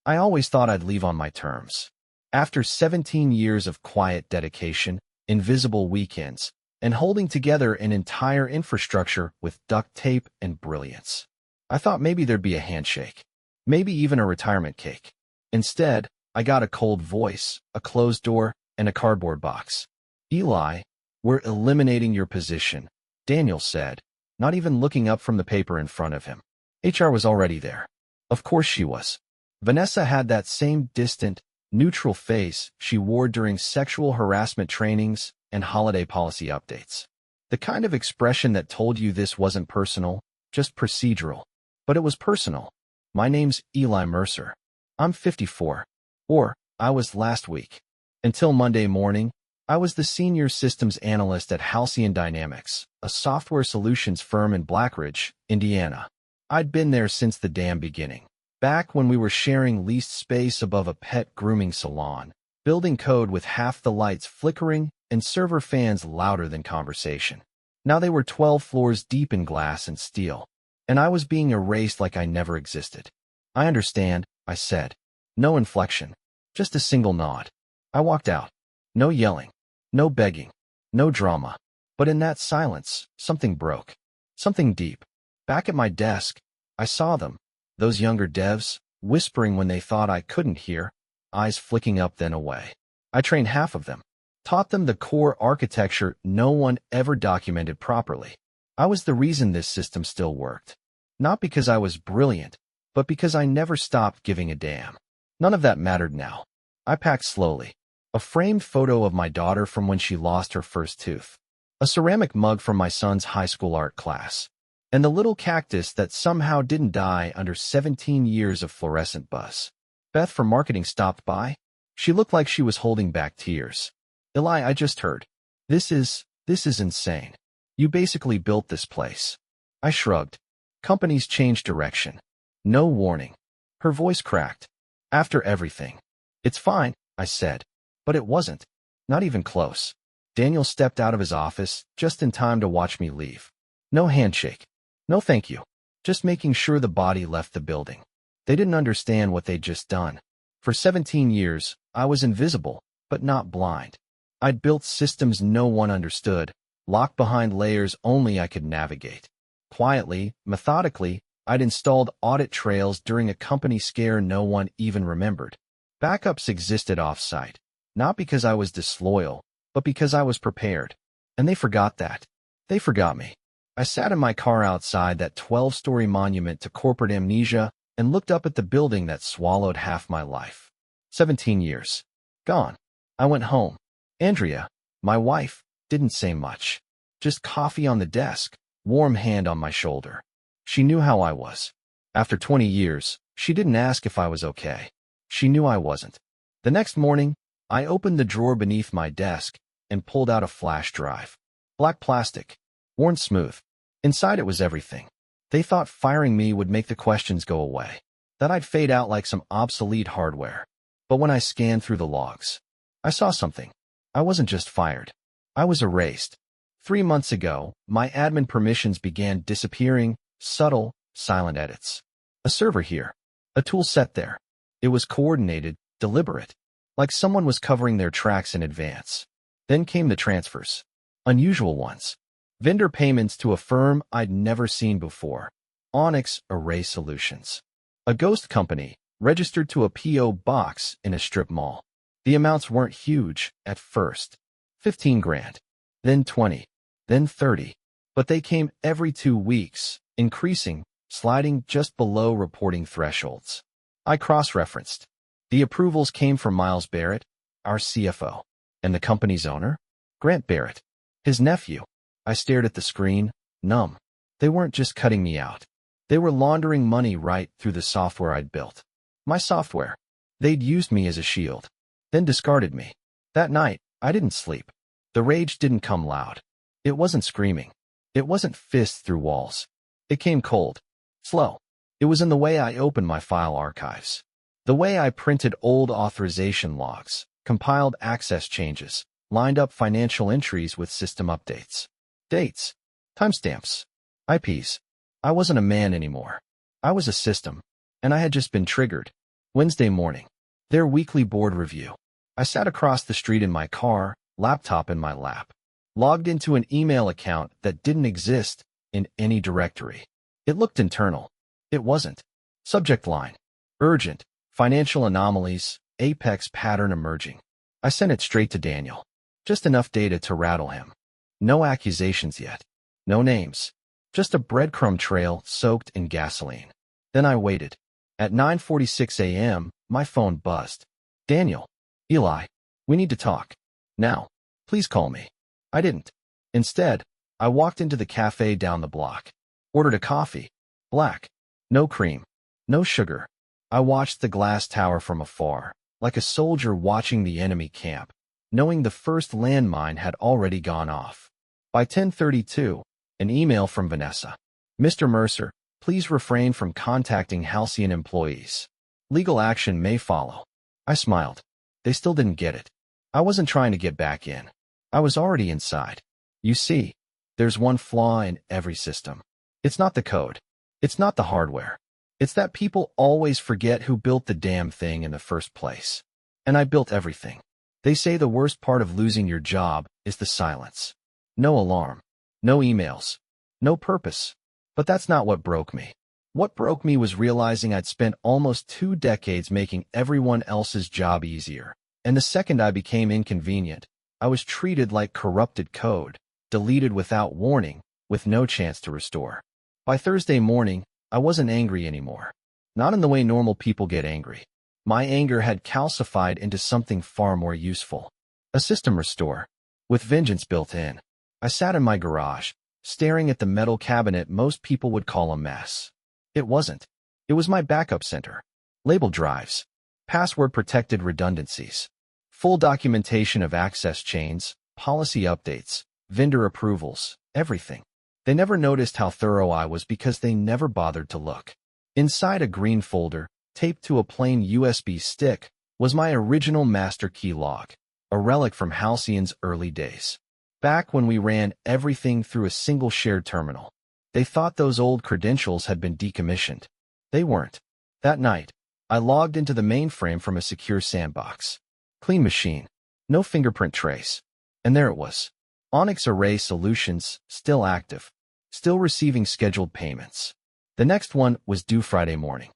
I always thought I'd leave on my terms. After 17 years of quiet dedication, invisible weekends, and holding together an entire infrastructure with duct tape and brilliance, I thought maybe there'd be a handshake, maybe even a retirement cake. Instead, I got a cold voice, a closed door, and a cardboard box. "Eli, we're eliminating your position," Daniel said, not even looking up from the paper in front of him. HR was already there. Of course she was. Vanessa had that same distant, neutral face she wore during sexual harassment trainings and holiday policy updates. The kind of expression that told you this wasn't personal, just procedural. But it was personal. "My name's Eli Mercer. I'm 54. Or, I was last week. Until Monday morning, I was the senior systems analyst at Halcyon Dynamics, a software solutions firm in Blackridge, Indiana. I'd been there since the damn beginning. Back when we were sharing leased space above a pet grooming salon, building code with half the lights flickering and server fans louder than conversation. Now they were 12 floors deep in glass and steel, and I was being erased like I never existed. "I understand," I said. No inflection, just a single nod. I walked out. No yelling, no begging, no drama. But in that silence, something broke. Something deep. Back at my desk, I saw them, those younger devs, whispering when they thought I couldn't hear, eyes flicking up then away. I trained half of them, taught them the core architecture no one ever documented properly. I was the reason this system still worked. Not because I was brilliant, but because I never stopped giving a damn. None of that mattered now. I packed slowly. A framed photo of my daughter from when she lost her first tooth. A ceramic mug from my son's high school art class. And the little cactus that somehow didn't die under 17 years of fluorescent buzz. Beth from marketing stopped by. She looked like she was holding back tears. "Eli, I just heard. This is insane. You basically built this place." I shrugged. Companies change direction. No warning. Her voice cracked. "After everything." "It's fine," I said. But it wasn't. Not even close. Daniel stepped out of his office just in time to watch me leave. No handshake. No thank you. Just making sure the body left the building. They didn't understand what they'd just done. For 17 years, I was invisible, but not blind. I'd built systems no one understood, locked behind layers only I could navigate. Quietly, methodically, I'd installed audit trails during a company scare no one even remembered. Backups existed off-site, not because I was disloyal, but because I was prepared. And they forgot that. They forgot me. I sat in my car outside that 12-story monument to corporate amnesia and looked up at the building that swallowed half my life. 17 years. Gone. I went home. Andrea, my wife, didn't say much. Just coffee on the desk, warm hand on my shoulder. She knew how I was. After 20 years, she didn't ask if I was okay. She knew I wasn't. The next morning, I opened the drawer beneath my desk and pulled out a flash drive. Black plastic, worn smooth. Inside it was everything. They thought firing me would make the questions go away, that I'd fade out like some obsolete hardware. But when I scanned through the logs, I saw something. I wasn't just fired. I was erased. 3 months ago, my admin permissions began disappearing, subtle, silent edits. A server here. A tool set there. It was coordinated, deliberate, like someone was covering their tracks in advance. Then came the transfers. Unusual ones. Vendor payments to a firm I'd never seen before. Onyx Array Solutions. A ghost company, registered to a P.O. box in a strip mall. The amounts weren't huge at first. 15 grand. Then 20. Then 30. But they came every 2 weeks, increasing, sliding just below reporting thresholds. I cross-referenced. The approvals came from Miles Barrett, our CFO. And the company's owner? Grant Barrett. His nephew. I stared at the screen, numb. They weren't just cutting me out. They were laundering money right through the software I'd built. My software. They'd used me as a shield, then discarded me. That night, I didn't sleep. The rage didn't come loud. It wasn't screaming. It wasn't fists through walls. It came cold, slow. It was in the way I opened my file archives. The way I printed old authorization logs, compiled access changes, lined up financial entries with system updates. Dates, timestamps, IPs. I wasn't a man anymore. I was a system, and I had just been triggered. Wednesday morning. Their weekly board review. I sat across the street in my car, laptop in my lap. Logged into an email account that didn't exist in any directory. It looked internal. It wasn't. Subject line. Urgent. Financial anomalies. Apex pattern emerging. I sent it straight to Daniel. Just enough data to rattle him. No accusations yet. No names. Just a breadcrumb trail soaked in gasoline. Then I waited. At 9:46 a.m., my phone buzzed. Daniel. Eli. We need to talk. Now. Please call me. I didn't. Instead, I walked into the cafe down the block. Ordered a coffee. Black. No cream. No sugar. I watched the glass tower from afar, like a soldier watching the enemy camp, knowing the first landmine had already gone off. By 10:32, an email from Vanessa. Mr. Mercer, please refrain from contacting Halcyon employees. Legal action may follow. I smiled. They still didn't get it. I wasn't trying to get back in. I was already inside. You see, there's one flaw in every system. It's not the code. It's not the hardware. It's that people always forget who built the damn thing in the first place. And I built everything. They say the worst part of losing your job is the silence. No alarm. No emails. No purpose. But that's not what broke me. What broke me was realizing I'd spent almost 2 decades making everyone else's job easier. And the second I became inconvenient, I was treated like corrupted code, deleted without warning, with no chance to restore. By Thursday morning, I wasn't angry anymore. Not in the way normal people get angry. My anger had calcified into something far more useful. A system restore. With vengeance built in. I sat in my garage, staring at the metal cabinet most people would call a mess. It wasn't. It was my backup center. Label drives. Password-protected redundancies. Full documentation of access chains, policy updates, vendor approvals, everything. They never noticed how thorough I was because they never bothered to look. Inside a green folder, taped to a plain USB stick, was my original master key log, a relic from Halcyon's early days. Back when we ran everything through a single shared terminal. They thought those old credentials had been decommissioned. They weren't. That night, I logged into the mainframe from a secure sandbox. Clean machine. No fingerprint trace. And there it was. Onyx Array Solutions, still active. Still receiving scheduled payments. The next one was due Friday morning.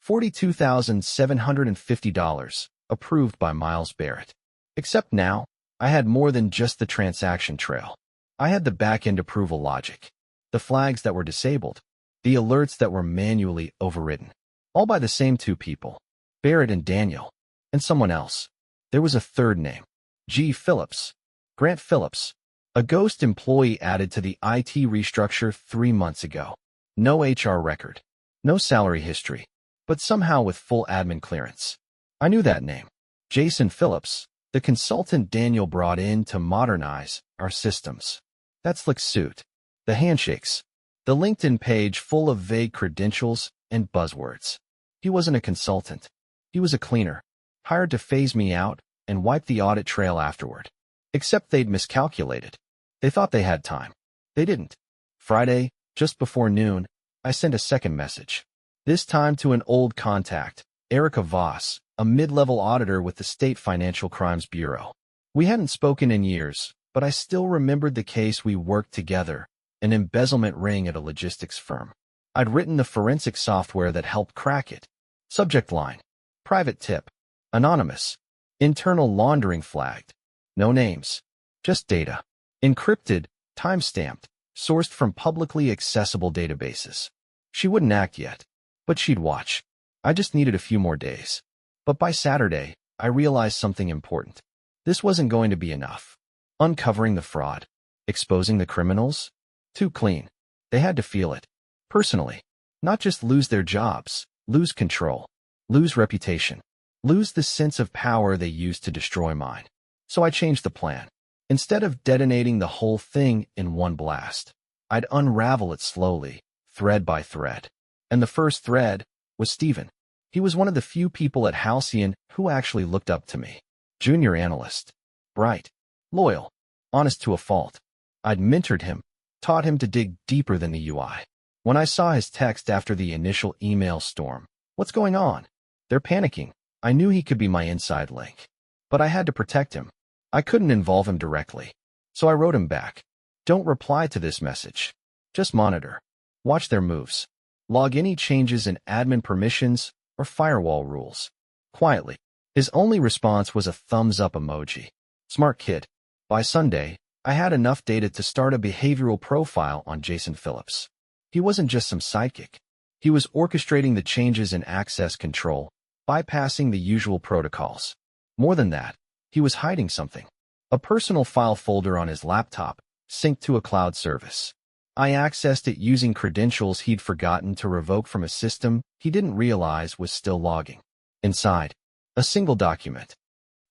$42,750, approved by Miles Barrett. Except now, I had more than just the transaction trail. I had the back-end approval logic. The flags that were disabled. The alerts that were manually overridden. All by the same 2 people. Barrett and Daniel. And someone else. There was a third name. G. Phillips. Grant Phillips. A ghost employee added to the IT restructure 3 months ago. No HR record. No salary history. But somehow with full admin clearance. I knew that name. Jason Phillips. The consultant Daniel brought in to modernize our systems. That slick suit. The handshakes. The LinkedIn page full of vague credentials and buzzwords. He wasn't a consultant. He was a cleaner. Hired to phase me out and wipe the audit trail afterward. Except they'd miscalculated. They thought they had time. They didn't. Friday, just before noon, I sent a second message. This time to an old contact, Erica Voss, a mid-level auditor with the State Financial Crimes Bureau. We hadn't spoken in years, but I still remembered the case we worked together, an embezzlement ring at a logistics firm. I'd written the forensic software that helped crack it. Subject line. Private tip. Anonymous. Internal laundering flagged. No names. Just data. Encrypted, time-stamped, sourced from publicly accessible databases. She wouldn't act yet, but she'd watch. I just needed a few more days. But by Saturday, I realized something important. This wasn't going to be enough. Uncovering the fraud. Exposing the criminals. Too clean. They had to feel it. Personally. Not just lose their jobs, lose control. Lose reputation. Lose the sense of power they used to destroy mine. So I changed the plan. Instead of detonating the whole thing in one blast, I'd unravel it slowly, thread by thread. And the first thread was Stephen. He was one of the few people at Halcyon who actually looked up to me. Junior analyst. Bright. Loyal. Honest to a fault. I'd mentored him, taught him to dig deeper than the UI. When I saw his text after the initial email storm, "What's going on?" They're panicking. I knew he could be my inside link. But I had to protect him. I couldn't involve him directly. So I wrote him back. Don't reply to this message. Just monitor. Watch their moves. Log any changes in admin permissions or firewall rules. Quietly. His only response was a thumbs up emoji. Smart kid. By Sunday, I had enough data to start a behavioral profile on Jason Phillips. He wasn't just some sidekick. He was orchestrating the changes in access control, bypassing the usual protocols. More than that, he was hiding something. A personal file folder on his laptop, synced to a cloud service. I accessed it using credentials he'd forgotten to revoke from a system he didn't realize was still logging. Inside, a single document.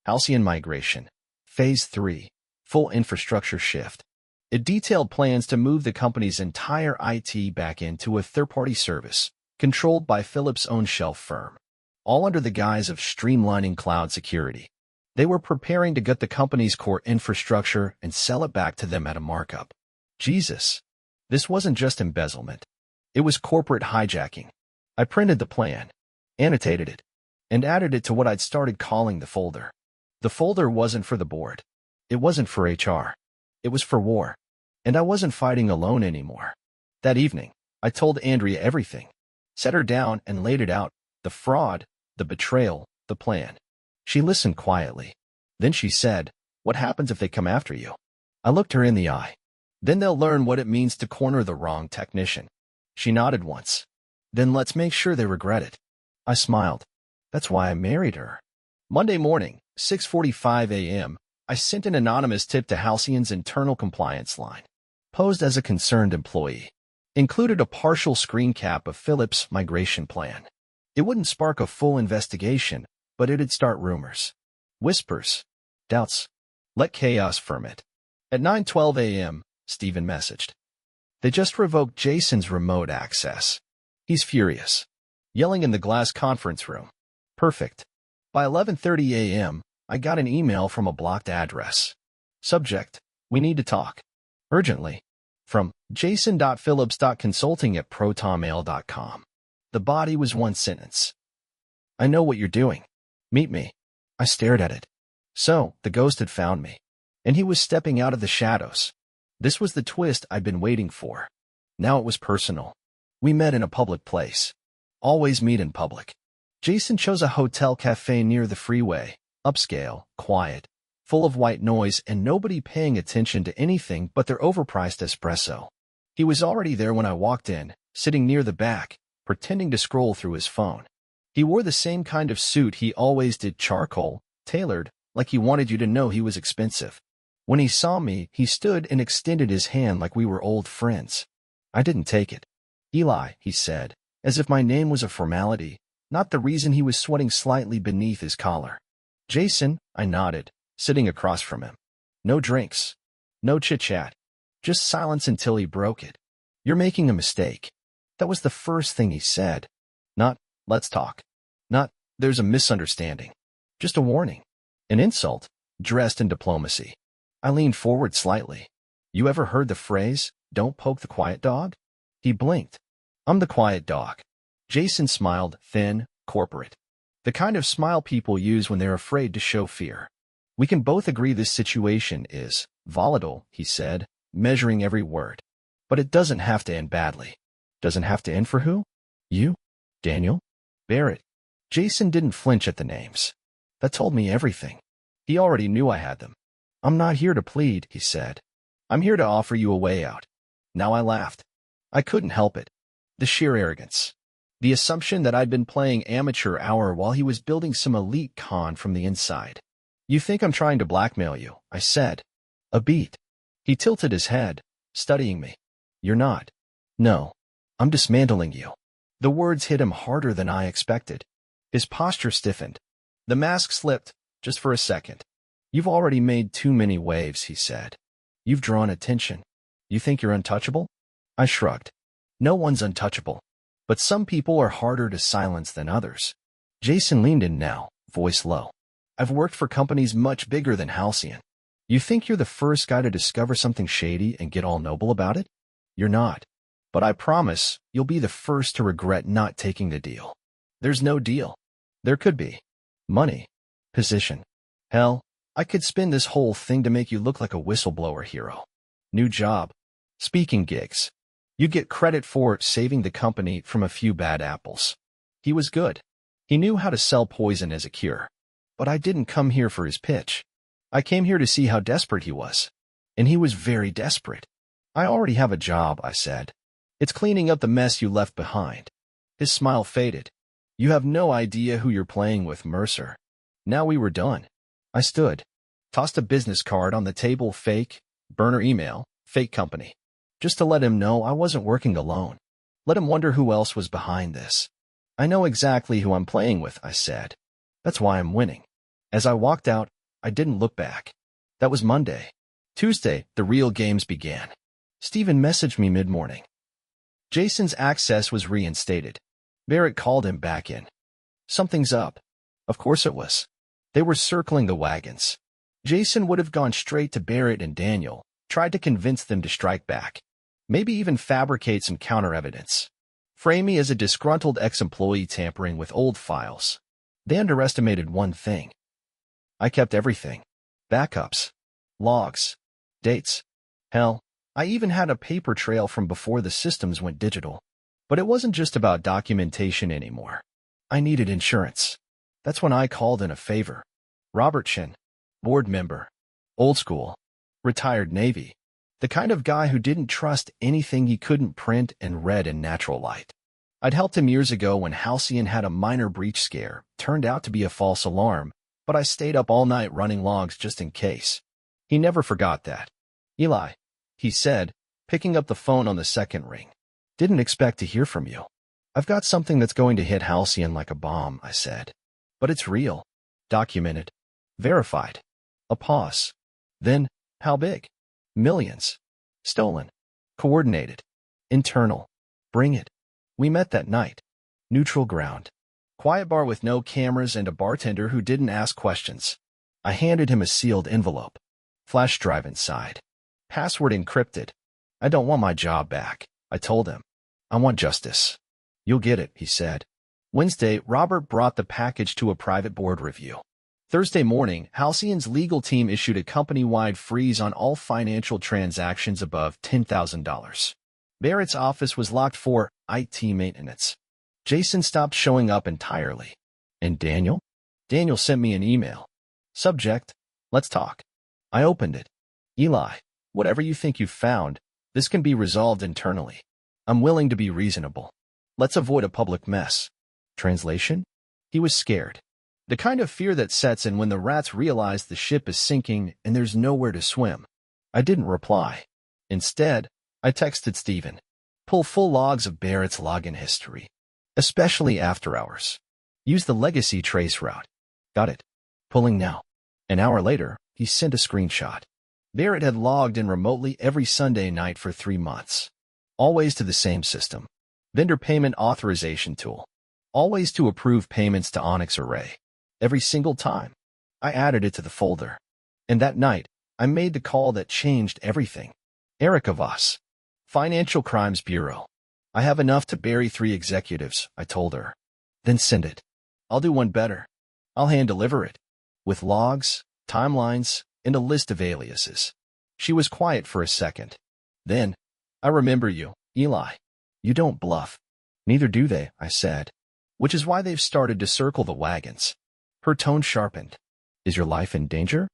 Halcyon Migration. Phase 3. Full infrastructure shift. It detailed plans to move the company's entire IT back into a third-party service, controlled by Phillips' own shelf firm, all under the guise of streamlining cloud security. They were preparing to gut the company's core infrastructure and sell it back to them at a markup. Jesus. This wasn't just embezzlement. It was corporate hijacking. I printed the plan, annotated it, and added it to what I'd started calling the folder. The folder wasn't for the board. It wasn't for HR. It was for war. And I wasn't fighting alone anymore. That evening, I told Andrea everything. Set her down and laid it out. The fraud, the betrayal, the plan. She listened quietly. Then she said, "What happens if they come after you?" I looked her in the eye. "Then they'll learn what it means to corner the wrong technician." She nodded once. "Then let's make sure they regret it." I smiled. That's why I married her. Monday morning, 6:45 a.m., I sent an anonymous tip to Halcyon's internal compliance line. Posed as a concerned employee. Included a partial screen cap of Phillips' migration plan. It wouldn't spark a full investigation, but it'd start rumors. Whispers. Doubts. Let chaos ferment. At 9:12 a.m., Stephen messaged. "They just revoked Jason's remote access. He's furious." Yelling in the glass conference room. Perfect. By 11:30 a.m., I got an email from a blocked address. Subject: We need to talk. Urgently. From jason.phillips.consulting@protonmail.com. The body was one sentence. "I know what you're doing. Meet me." I stared at it. So, the ghost had found me. And he was stepping out of the shadows. This was the twist I'd been waiting for. Now it was personal. We met in a public place. Always meet in public. Jason chose a hotel cafe near the freeway, upscale, quiet, full of white noise and nobody paying attention to anything but their overpriced espresso. He was already there when I walked in, sitting near the back, pretending to scroll through his phone. He wore the same kind of suit he always did, charcoal, tailored, like he wanted you to know he was expensive. When he saw me, he stood and extended his hand like we were old friends. I didn't take it. "Eli," he said, as if my name was a formality, not the reason he was sweating slightly beneath his collar. "Jason," I nodded, sitting across from him. No drinks. No chit-chat. Just silence until he broke it. "You're making a mistake." That was the first thing he said. Not, "Let's talk." Not, "There's a misunderstanding." Just a warning. An insult, dressed in diplomacy. I leaned forward slightly. "You ever heard the phrase, 'Don't poke the quiet dog'?" He blinked. "I'm the quiet dog." Jason smiled, thin, corporate. The kind of smile people use when they're afraid to show fear. "We can both agree this situation is volatile," he said, measuring every word. "But it doesn't have to end badly." "Doesn't have to end for who?" "You? Daniel? Barrett?" Jason didn't flinch at the names. That told me everything. He already knew I had them. "I'm not here to plead," he said. "I'm here to offer you a way out." Now I laughed. I couldn't help it. The sheer arrogance. The assumption that I'd been playing amateur hour while he was building some elite con from the inside. "You think I'm trying to blackmail you," I said. A beat. He tilted his head, studying me. "You're not." "No. I'm dismantling you." The words hit him harder than I expected. His posture stiffened. The mask slipped, just for a second. "You've already made too many waves," he said. "You've drawn attention. You think you're untouchable?" I shrugged. "No one's untouchable. But some people are harder to silence than others." Jason leaned in now, voice low. "I've worked for companies much bigger than Halcyon. You think you're the first guy to discover something shady and get all noble about it? You're not. But I promise you'll be the first to regret not taking the deal." "There's no deal." There could be money, position. Hell, I could spin this whole thing to make you look like a whistleblower hero. New job, speaking gigs. You get credit for saving the company from a few bad apples. He was good. He knew how to sell poison as a cure. But I didn't come here for his pitch. I came here to see how desperate he was. And he was very desperate. I already have a job, I said. It's cleaning up the mess you left behind. His smile faded. You have no idea who you're playing with, Mercer. Now we were done. I stood, tossed a business card on the table, fake, burner email, fake company. Just to let him know I wasn't working alone. Let him wonder who else was behind this. I know exactly who I'm playing with, I said. That's why I'm winning. As I walked out, I didn't look back. That was Monday. Tuesday, the real games began. Stephen messaged me mid-morning. Jason's access was reinstated. Barrett called him back in. Something's up. Of course it was. They were circling the wagons. Jason would have gone straight to Barrett and Daniel, tried to convince them to strike back. Maybe even fabricate some counter-evidence. Frame me as a disgruntled ex-employee tampering with old files. They underestimated one thing. I kept everything. Backups. Logs. Dates. Hell, I even had a paper trail from before the systems went digital. But it wasn't just about documentation anymore. I needed insurance. That's when I called in a favor. Robert Chin, board member. Old school. Retired Navy. The kind of guy who didn't trust anything he couldn't print and read in natural light. I'd helped him years ago when Halcyon had a minor breach scare, turned out to be a false alarm, but I stayed up all night running logs just in case. He never forgot that. Eli, he said, picking up the phone on the second ring. Didn't expect to hear from you. I've got something that's going to hit Halcyon like a bomb, I said. But it's real. Documented. Verified. A pause. Then, how big? Millions. Stolen. Coordinated. Internal. Bring it. We met that night. Neutral ground. Quiet bar with no cameras and a bartender who didn't ask questions. I handed him a sealed envelope. Flash drive inside. Password encrypted. I don't want my job back, I told him. I want justice. You'll get it, he said. Wednesday, Robert brought the package to a private board review. Thursday morning, Halcyon's legal team issued a company-wide freeze on all financial transactions above $10,000. Barrett's office was locked for IT maintenance. Jason stopped showing up entirely. And Daniel? Daniel sent me an email. Subject, let's talk. I opened it. Eli, whatever you think you've found, this can be resolved internally. I'm willing to be reasonable. Let's avoid a public mess. Translation? He was scared. The kind of fear that sets in when the rats realize the ship is sinking and there's nowhere to swim. I didn't reply. Instead, I texted Stephen. Pull full logs of Barrett's login history, especially after hours. Use the legacy trace route. Got it. Pulling now. An hour later, he sent a screenshot. Barrett had logged in remotely every Sunday night for 3 months. Always to the same system. Vendor payment authorization tool. Always to approve payments to Onyx Array. Every single time. I added it to the folder. And that night, I made the call that changed everything. Erica Voss. Financial Crimes Bureau. I have enough to bury 3 executives, I told her. Then send it. I'll do one better. I'll hand-deliver it. With logs, timelines, and a list of aliases. She was quiet for a second. Then, I remember you, Eli. You don't bluff. Neither do they, I said. Which is why they've started to circle the wagons. Her tone sharpened. Is your life in danger?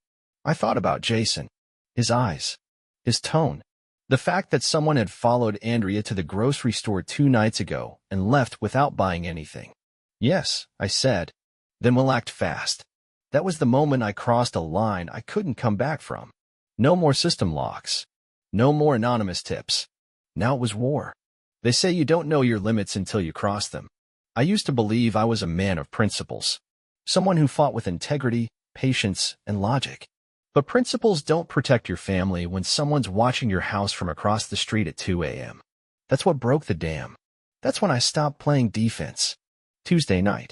I thought about Jason. His eyes. His tone. The fact that someone had followed Andrea to the grocery store 2 nights ago and left without buying anything. Yes, I said. Then we'll act fast. That was the moment I crossed a line I couldn't come back from. No more system logs. No more anonymous tips. Now it was war. They say you don't know your limits until you cross them. I used to believe I was a man of principles. Someone who fought with integrity, patience, and logic. But principles don't protect your family when someone's watching your house from across the street at 2 a.m. That's what broke the dam. That's when I stopped playing defense. Tuesday night.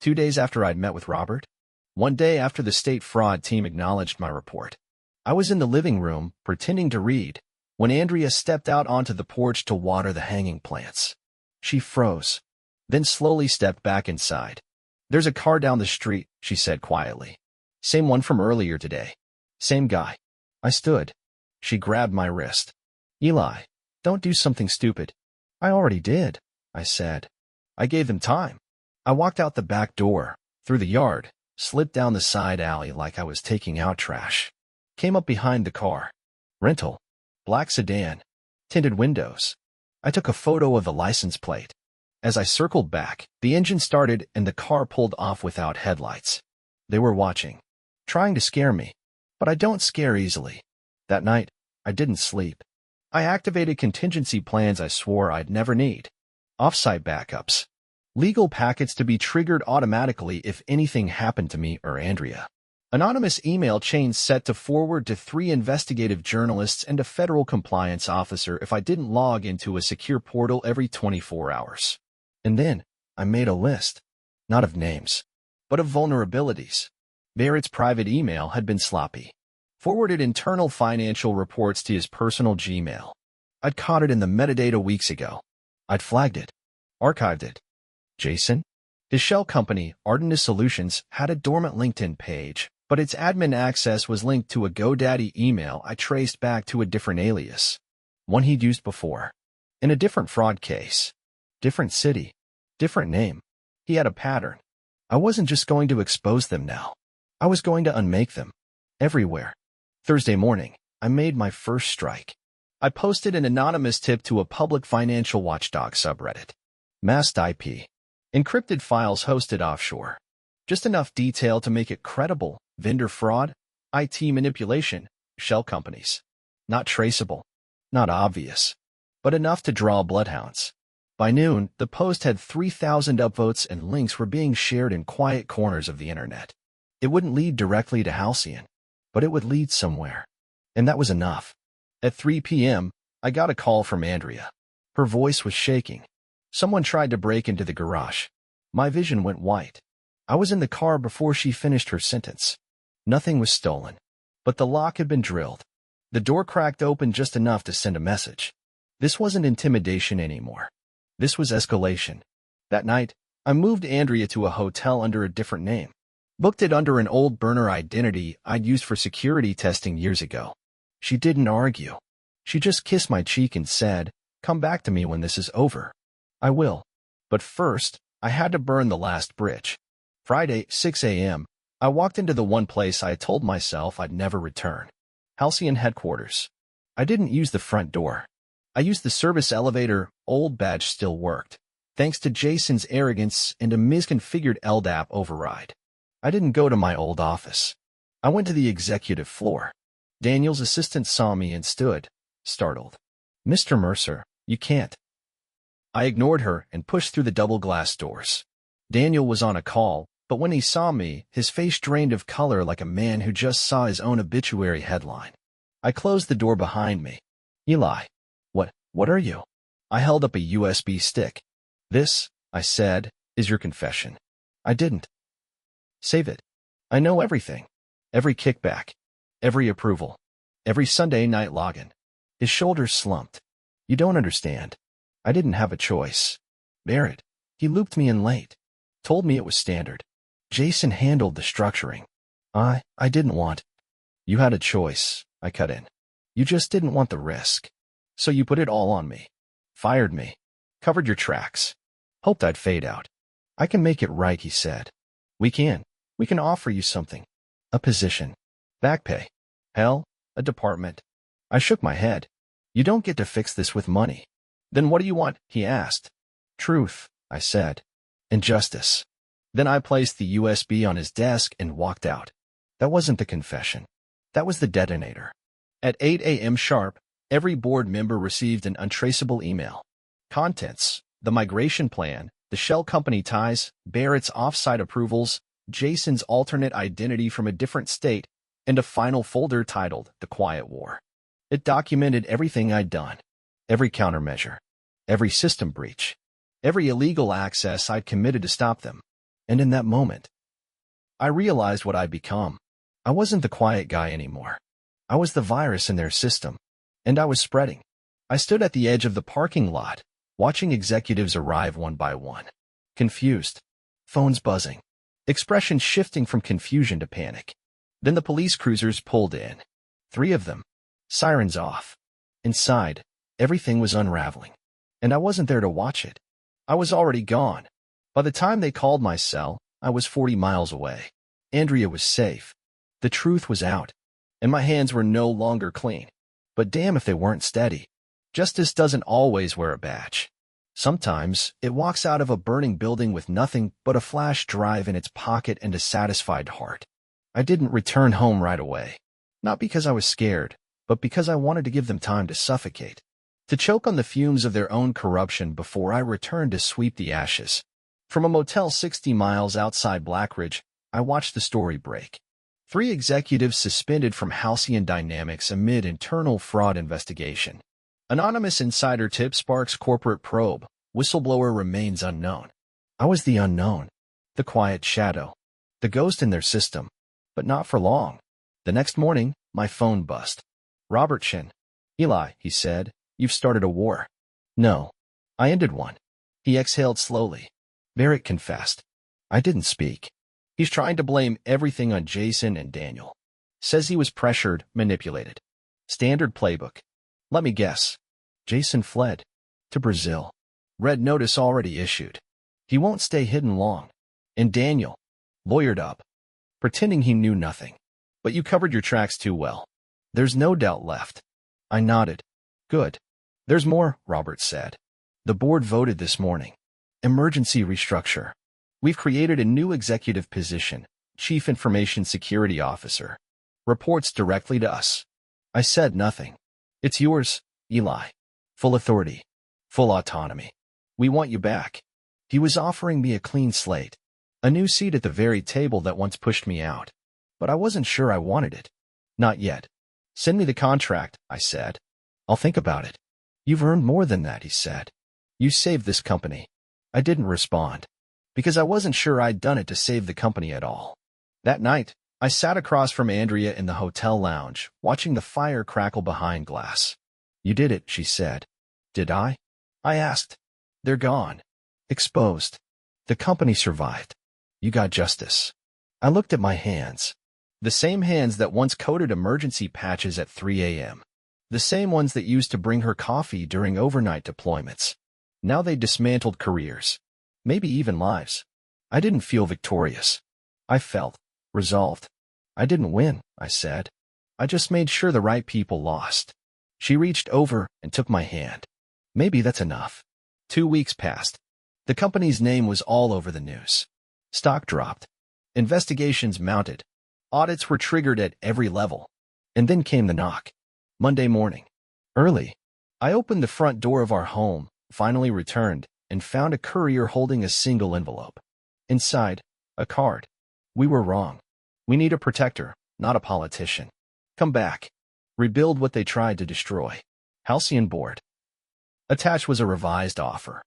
2 days after I'd met with Robert. 1 day after the state fraud team acknowledged my report. I was in the living room, pretending to read, when Andrea stepped out onto the porch to water the hanging plants. She froze, then slowly stepped back inside. There's a car down the street, she said quietly. Same one from earlier today. Same guy. I stood. She grabbed my wrist. Eli, don't do something stupid. I already did, I said. I gave them time. I walked out the back door, through the yard, slipped down the side alley like I was taking out trash. Came up behind the car. Rental. Black sedan. Tinted windows. I took a photo of the license plate. As I circled back, the engine started and the car pulled off without headlights. They were watching, trying to scare me, but I don't scare easily. That night, I didn't sleep. I activated contingency plans I swore I'd never need. Off-site backups. Legal packets to be triggered automatically if anything happened to me or Andrea. Anonymous email chains set to forward to 3 investigative journalists and a federal compliance officer if I didn't log into a secure portal every 24 hours. And then, I made a list. Not of names, but of vulnerabilities. Barrett's private email had been sloppy. Forwarded internal financial reports to his personal Gmail. I'd caught it in the metadata weeks ago. I'd flagged it. Archived it. Jason? His shell company, Artemis Solutions, had a dormant LinkedIn page, but its admin access was linked to a GoDaddy email I traced back to a different alias. One he'd used before. In a different fraud case. Different city. Different name. He had a pattern. I wasn't just going to expose them now. I was going to unmake them. Everywhere. Thursday morning, I made my first strike. I posted an anonymous tip to a public financial watchdog subreddit. Masked IP. Encrypted files hosted offshore. Just enough detail to make it credible. Vendor fraud. IT manipulation. Shell companies. Not traceable. Not obvious. But enough to draw bloodhounds. By noon, the post had 3,000 upvotes and links were being shared in quiet corners of the internet. It wouldn't lead directly to Halcyon, but it would lead somewhere. And that was enough. At 3 p.m., I got a call from Andrea. Her voice was shaking. Someone tried to break into the garage. My vision went white. I was in the car before she finished her sentence. Nothing was stolen, but the lock had been drilled. The door cracked open just enough to send a message. This wasn't intimidation anymore. This was escalation. That night, I moved Andrea to a hotel under a different name. Booked it under an old burner identity I'd used for security testing years ago. She didn't argue. She just kissed my cheek and said, "Come back to me when this is over." I will. But first, I had to burn the last bridge. Friday, 6 a.m., I walked into the one place I had told myself I'd never return. Halcyon headquarters. I didn't use the front door. I used the service elevator. Old badge still worked, thanks to Jason's arrogance and a misconfigured LDAP override. I didn't go to my old office. I went to the executive floor. Daniel's assistant saw me and stood, startled. "Mr. Mercer, you can't." I ignored her and pushed through the double glass doors. Daniel was on a call, but when he saw me, his face drained of color like a man who just saw his own obituary headline. I closed the door behind me. "Eli, what are you?" I held up a USB stick. "This," I said, "is your confession." I didn't. "Save it. I know everything. Every kickback. Every approval. Every Sunday night login." His shoulders slumped. "You don't understand. I didn't have a choice. Barrett, he looped me in late. Told me it was standard. Jason handled the structuring. I didn't want." "You had a choice," I cut in. "You just didn't want the risk. So you put it all on me. Fired me. Covered your tracks. Hoped I'd fade out." "I can make it right," he said. We can offer you something. A position. Back pay. Hell, a department." I shook my head. "You don't get to fix this with money." "Then what do you want?" he asked. "Truth," I said. "And justice." Then I placed the USB on his desk and walked out. That wasn't the confession. That was the detonator. At 8 a.m. sharp, every board member received an untraceable email. Contents: the migration plan, the shell company ties, Barrett's off-site approvals, Jason's alternate identity from a different state, and a final folder titled The Quiet War. It documented everything I'd done. Every countermeasure. Every system breach. Every illegal access I'd committed to stop them. And in that moment, I realized what I'd become. I wasn't the quiet guy anymore. I was the virus in their system. And I was spreading. I stood at the edge of the parking lot, watching executives arrive one by one. Confused. Phones buzzing. expression shifting from confusion to panic. Then the police cruisers pulled in. 3 of them. Sirens off. Inside, everything was unraveling. And I wasn't there to watch it. I was already gone. By the time they called my cell, I was 40 miles away. Andrea was safe. The truth was out. And my hands were no longer clean. But damn if they weren't steady. Justice doesn't always wear a badge. Sometimes, it walks out of a burning building with nothing but a flash drive in its pocket and a satisfied heart. I didn't return home right away. Not because I was scared, but because I wanted to give them time to suffocate. To choke on the fumes of their own corruption before I returned to sweep the ashes. From a motel 60 miles outside Blackridge, I watched the story break. 3 executives suspended from Halcyon Dynamics amid internal fraud investigation. Anonymous insider tip sparks corporate probe. Whistleblower remains unknown. I was the unknown. The quiet shadow. The ghost in their system. But not for long. The next morning, my phone buzzed. Robert Shin. Eli, he said, you've started a war. No. I ended one. He exhaled slowly. Barrett confessed. I didn't speak. He's trying to blame everything on Jason and Daniel. Says he was pressured, manipulated. Standard playbook. Let me guess. Jason fled. To Brazil. Red notice already issued. He won't stay hidden long. And Daniel. Lawyered up. Pretending he knew nothing. But you covered your tracks too well. There's no doubt left. I nodded. Good. There's more, Robert said. The board voted this morning. Emergency restructure. We've created a new executive position, Chief Information Security Officer. Reports directly to us. I said nothing. It's yours, Eli. Full authority. Full autonomy. We want you back. He was offering me a clean slate. A new seat at the very table that once pushed me out. But I wasn't sure I wanted it. Not yet. Send me the contract, I said. I'll think about it. You've earned more than that, he said. You saved this company. I didn't respond. Because I wasn't sure I'd done it to save the company at all. That night, I sat across from Andrea in the hotel lounge, watching the fire crackle behind glass. You did it, she said. Did I? I asked. They're gone. Exposed. The company survived. You got justice. I looked at my hands. The same hands that once coded emergency patches at 3 a.m. The same ones that used to bring her coffee during overnight deployments. Now they dismantled careers. Maybe even lives. I didn't feel victorious. I felt resolved. I didn't win, I said. I just made sure the right people lost. She reached over and took my hand. Maybe that's enough. 2 weeks passed. The company's name was all over the news. Stock dropped. Investigations mounted. Audits were triggered at every level. And then came the knock. Monday morning. Early. I opened the front door of our home, finally returned, and found a courier holding a single envelope. Inside, a card. We were wrong. We need a protector, not a politician. Come back. Rebuild what they tried to destroy. Halcyon Board. Attached was a revised offer.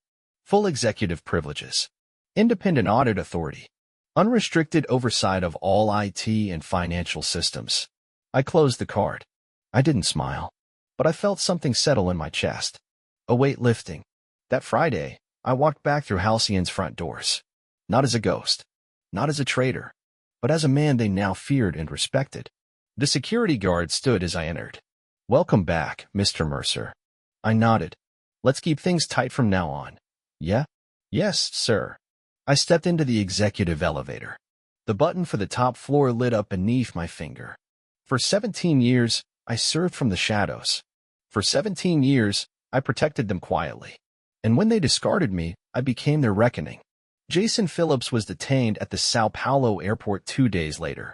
Full executive privileges. Independent audit authority. Unrestricted oversight of all IT and financial systems. I closed the card. I didn't smile. But I felt something settle in my chest. A weight lifting. That Friday, I walked back through Halcyon's front doors. Not as a ghost. Not as a traitor. But as a man they now feared and respected. The security guard stood as I entered. Welcome back, Mr. Mercer. I nodded. Let's keep things tight from now on. Yeah? Yes, sir. I stepped into the executive elevator. The button for the top floor lit up beneath my finger. For 17 years, I served from the shadows. For 17 years, I protected them quietly. And when they discarded me, I became their reckoning. Jason Phillips was detained at the Sao Paulo airport 2 days later.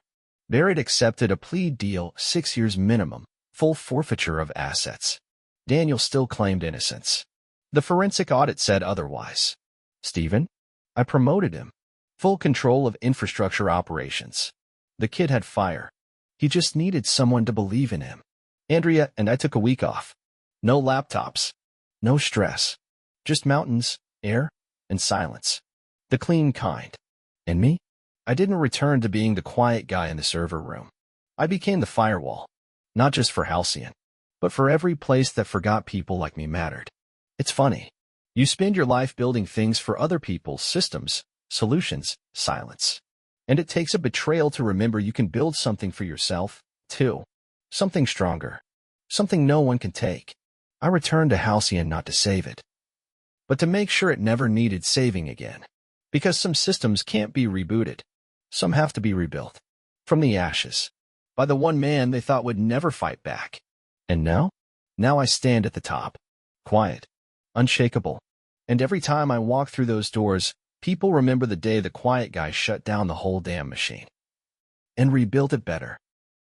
Barrett accepted a plea deal, 6 years minimum, full forfeiture of assets. Daniel still claimed innocence. The forensic audit said otherwise. Stephen? I promoted him. Full control of infrastructure operations. The kid had fire. He just needed someone to believe in him. Andrea and I took a week off. No laptops. No stress. Just mountains, air, and silence. The clean kind. And me? I didn't return to being the quiet guy in the server room. I became the firewall. Not just for Halcyon, but for every place that forgot people like me mattered. It's funny. You spend your life building things for other people's systems, solutions, silence. And it takes a betrayal to remember you can build something for yourself, too. Something stronger. Something no one can take. I returned to Halcyon not to save it, but to make sure it never needed saving again. Because some systems can't be rebooted. Some have to be rebuilt. From the ashes. By the one man they thought would never fight back. And now? Now I stand at the top. Quiet. Unshakable. And every time I walk through those doors, people remember the day the quiet guy shut down the whole damn machine. And rebuilt it better.